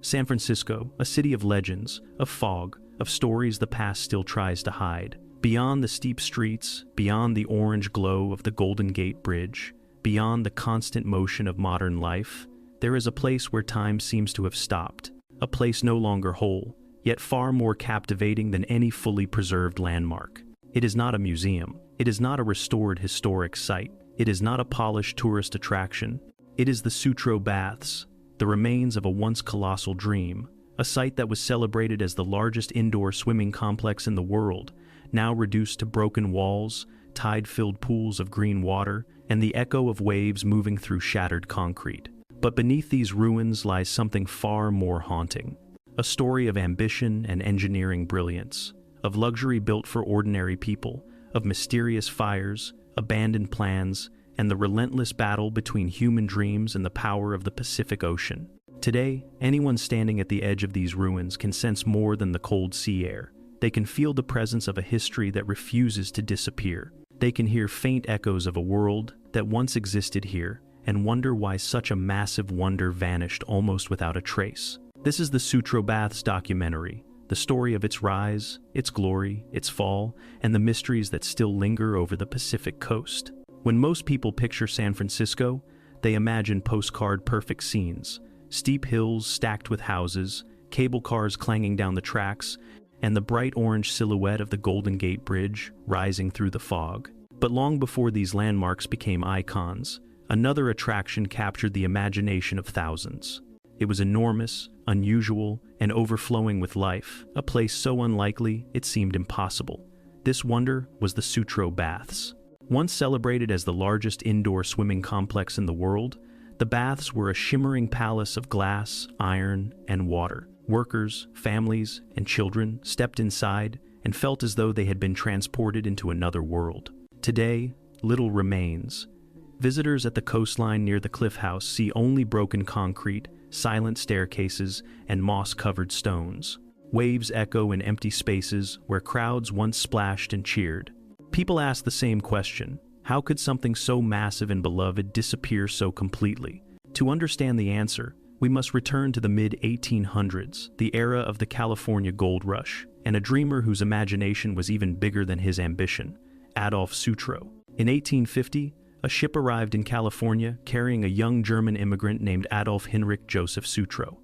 San Francisco, a city of legends, of fog, of stories the past still tries to hide. Beyond the steep streets, beyond the orange glow of the Golden Gate Bridge, beyond the constant motion of modern life, there is a place where time seems to have stopped, a place no longer whole, yet far more captivating than any fully preserved landmark. It is not a museum. It is not a restored historic site. It is not a polished tourist attraction. It is the Sutro Baths, the remains of a once colossal dream, a site that was celebrated as the largest indoor swimming complex in the world, now reduced to broken walls, tide-filled pools of green water, and the echo of waves moving through shattered concrete. But beneath these ruins lies something far more haunting. A story of ambition and engineering brilliance, of luxury built for ordinary people, of mysterious fires, abandoned plans, and the relentless battle between human dreams and the power of the Pacific Ocean. Today, anyone standing at the edge of these ruins can sense more than the cold sea air. They can feel the presence of a history that refuses to disappear. They can hear faint echoes of a world that once existed here and wonder why such a massive wonder vanished almost without a trace. This is the Sutro Baths documentary, the story of its rise, its glory, its fall, and the mysteries that still linger over the Pacific coast. When most people picture San Francisco, they imagine postcard-perfect scenes, steep hills stacked with houses, cable cars clanging down the tracks, and the bright orange silhouette of the Golden Gate Bridge rising through the fog. But long before these landmarks became icons, another attraction captured the imagination of thousands. It was enormous, unusual, and overflowing with life, a place so unlikely it seemed impossible. This wonder was the Sutro Baths. Once celebrated as the largest indoor swimming complex in the world, the baths were a shimmering palace of glass, iron, and water. Workers, families, and children stepped inside and felt as though they had been transported into another world. Today, little remains. Visitors at the coastline near the Cliff House see only broken concrete, silent staircases, and moss-covered stones. Waves echo in empty spaces where crowds once splashed and cheered. People ask the same question: how could something so massive and beloved disappear so completely? To understand the answer, we must return to the mid-1800s, the era of the California gold rush, and a dreamer whose imagination was even bigger than his ambition, Adolf Sutro. In 1850, a ship arrived in California carrying a young German immigrant named Adolf Heinrich Joseph Sutro.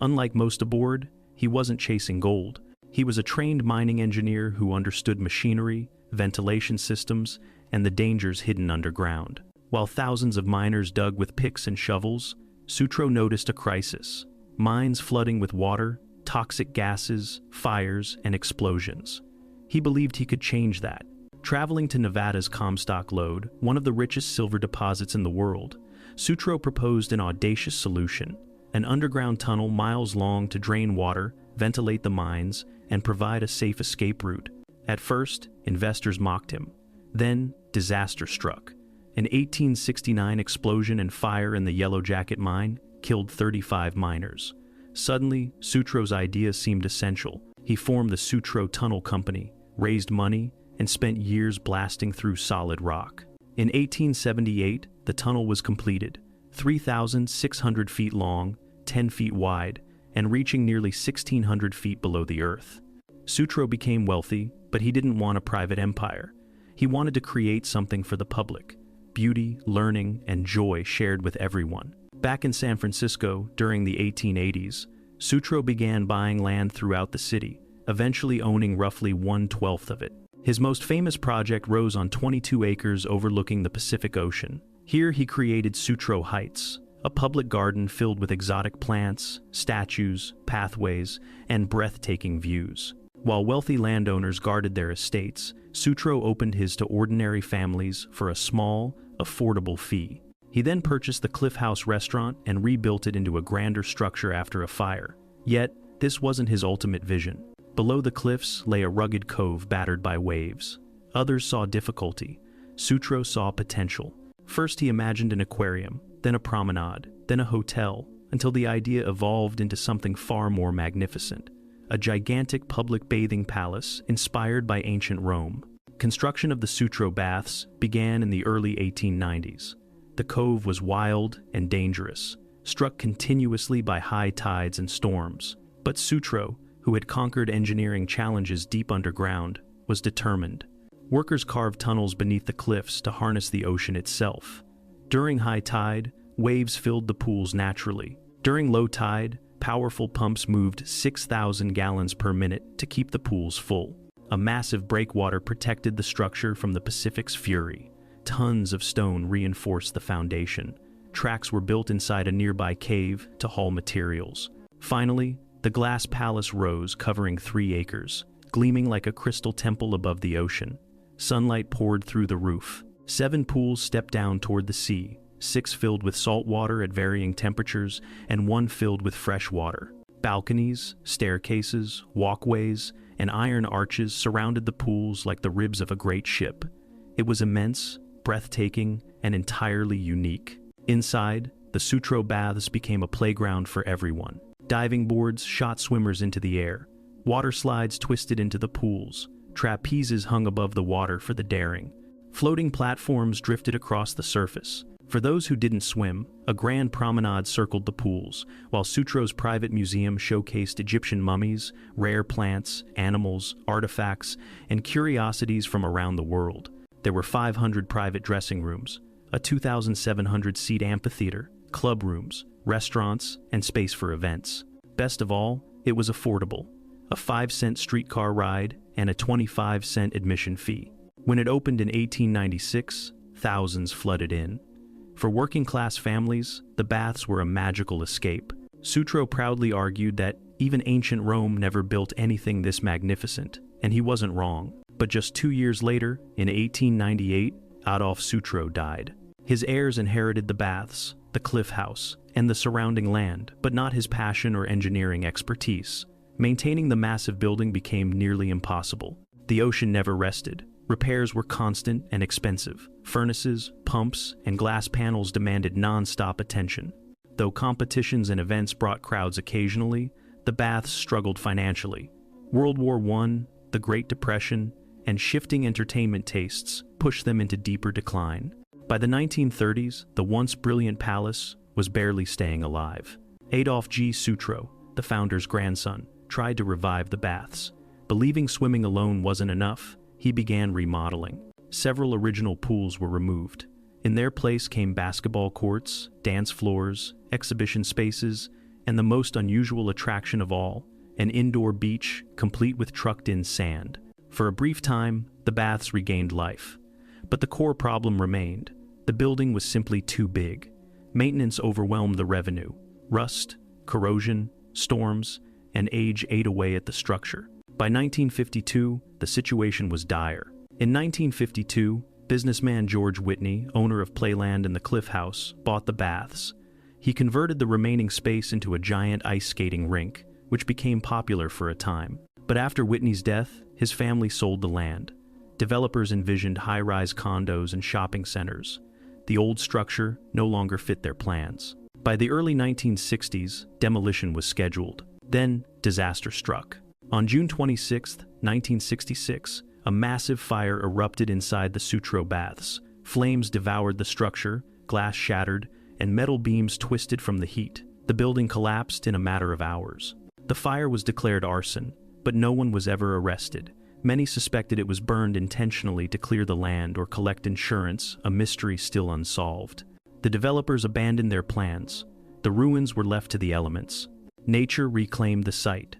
Unlike most aboard, he wasn't chasing gold. He was a trained mining engineer who understood machinery, ventilation systems, and the dangers hidden underground. While thousands of miners dug with picks and shovels, Sutro noticed a crisis: mines flooding with water, toxic gases, fires, and explosions. He believed he could change that. Traveling to Nevada's Comstock Lode, one of the richest silver deposits in the world, Sutro proposed an audacious solution: an underground tunnel miles long to drain water, ventilate the mines, and provide a safe escape route. At first, investors mocked him. Then, disaster struck. An 1869 explosion and fire in the Yellow Jacket mine killed 35 miners. Suddenly, Sutro's idea seemed essential. He formed the Sutro Tunnel Company, raised money, and spent years blasting through solid rock. In 1878, the tunnel was completed, 3,600 feet long, 10 feet wide, and reaching nearly 1,600 feet below the earth. Sutro became wealthy, but he didn't want a private empire. He wanted to create something for the public: beauty, learning, and joy shared with everyone. Back in San Francisco, during the 1880s, Sutro began buying land throughout the city, eventually owning roughly 1/12 of it. His most famous project rose on 22 acres overlooking the Pacific Ocean. Here he created Sutro Heights, a public garden filled with exotic plants, statues, pathways, and breathtaking views. While wealthy landowners guarded their estates, Sutro opened his to ordinary families for a small, affordable fee. He then purchased the Cliff House restaurant and rebuilt it into a grander structure after a fire. Yet, this wasn't his ultimate vision. Below the cliffs lay a rugged cove battered by waves. Others saw difficulty. Sutro saw potential. First he imagined an aquarium, then a promenade, then a hotel, until the idea evolved into something far more magnificent: a gigantic public bathing palace inspired by ancient Rome. Construction of the Sutro Baths began in the early 1890s. The cove was wild and dangerous. struck continuously by high tides and storms. But Sutro, who had conquered engineering challenges deep underground, was determined. Workers carved tunnels beneath the cliffs to harness the ocean itself. During high tide, waves filled the pools naturally. During low tide, powerful pumps moved 6,000 gallons per minute to keep the pools full. A massive breakwater protected the structure from the Pacific's fury. Tons of stone reinforced the foundation. Tracks were built inside a nearby cave to haul materials. Finally, the glass palace rose, covering 3 acres, gleaming like a crystal temple above the ocean. Sunlight poured through the roof. 7 pools stepped down toward the sea, 6 filled with salt water at varying temperatures, and 1 filled with fresh water. Balconies, staircases, walkways, and iron arches surrounded the pools like the ribs of a great ship. It was immense, breathtaking, and entirely unique. Inside, the Sutro baths became a playground for everyone. Diving boards shot swimmers into the air. Water slides twisted into the pools. Trapezes hung above the water for the daring. Floating platforms drifted across the surface. For those who didn't swim, a grand promenade circled the pools, while Sutro's private museum showcased Egyptian mummies, rare plants, animals, artifacts, and curiosities from around the world. There were 500 private dressing rooms, a 2,700-seat amphitheater, club rooms, restaurants, and space for events. Best of all, it was affordable. A 5-cent streetcar ride and a 25-cent admission fee. When it opened in 1896, thousands flooded in. For working-class families, the baths were a magical escape. Sutro proudly argued that even ancient Rome never built anything this magnificent, and he wasn't wrong. But just 2 years later, in 1898, Adolf Sutro died. His heirs inherited the baths, the cliff house, and the surrounding land, but not his passion or engineering expertise. Maintaining the massive building became nearly impossible. The ocean never rested. Repairs were constant and expensive. Furnaces, pumps, and glass panels demanded non-stop attention. Though competitions and events brought crowds occasionally, the baths struggled financially. World War I, the Great Depression, and shifting entertainment tastes pushed them into deeper decline. By the 1930s, the once brilliant palace was barely staying alive. Adolf G. Sutro, the founder's grandson, tried to revive the baths. Believing swimming alone wasn't enough, he began remodeling. Several original pools were removed. In their place came basketball courts, dance floors, exhibition spaces, and the most unusual attraction of all, an indoor beach complete with trucked-in sand. For a brief time, the baths regained life. But the core problem remained. The building was simply too big. Maintenance overwhelmed the revenue. Rust, corrosion, storms, and age ate away at the structure. By 1952, the situation was dire. In 1952, businessman George Whitney, owner of Playland and the Cliff House, bought the baths. He converted the remaining space into a giant ice skating rink, which became popular for a time. But after Whitney's death, his family sold the land. Developers envisioned high-rise condos and shopping centers. The old structure no longer fit their plans. By the early 1960s, demolition was scheduled. Then, disaster struck. On June 26, 1966, a massive fire erupted inside the Sutro baths. Flames devoured the structure, glass shattered, and metal beams twisted from the heat. The building collapsed in a matter of hours. The fire was declared arson, but no one was ever arrested. Many suspected it was burned intentionally to clear the land or collect insurance, a mystery still unsolved. The developers abandoned their plans. The ruins were left to the elements. Nature reclaimed the site.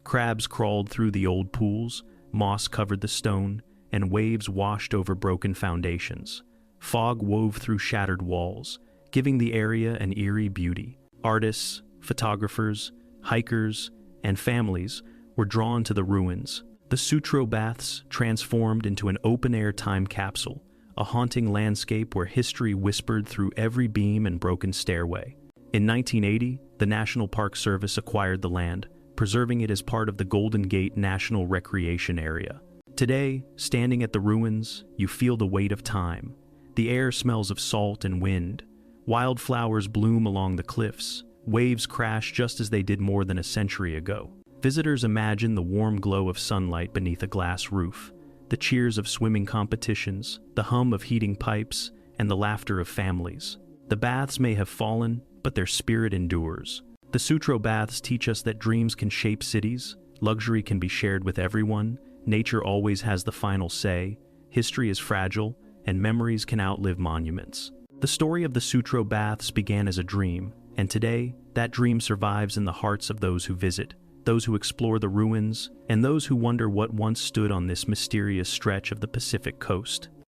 Crabs crawled through the old pools, moss covered the stone, and waves washed over broken foundations. Fog wove through shattered walls, giving the area an eerie beauty. Artists, photographers, hikers, and families were drawn to the ruins. The Sutro baths transformed into an open-air time capsule, a haunting landscape where history whispered through every beam and broken stairway. In 1980, the National Park Service acquired the land, preserving it as part of the Golden Gate National Recreation Area. Today, standing at the ruins, you feel the weight of time. The air smells of salt and wind. Wildflowers bloom along the cliffs. Waves crash just as they did more than a century ago. Visitors imagine the warm glow of sunlight beneath a glass roof, the cheers of swimming competitions, the hum of heating pipes, and the laughter of families. The baths may have fallen, but their spirit endures. The Sutro baths teach us that dreams can shape cities, luxury can be shared with everyone, nature always has the final say, history is fragile, and memories can outlive monuments. The story of the Sutro baths began as a dream, and today, that dream survives in the hearts of those who visit, those who explore the ruins, and those who wonder what once stood on this mysterious stretch of the Pacific coast.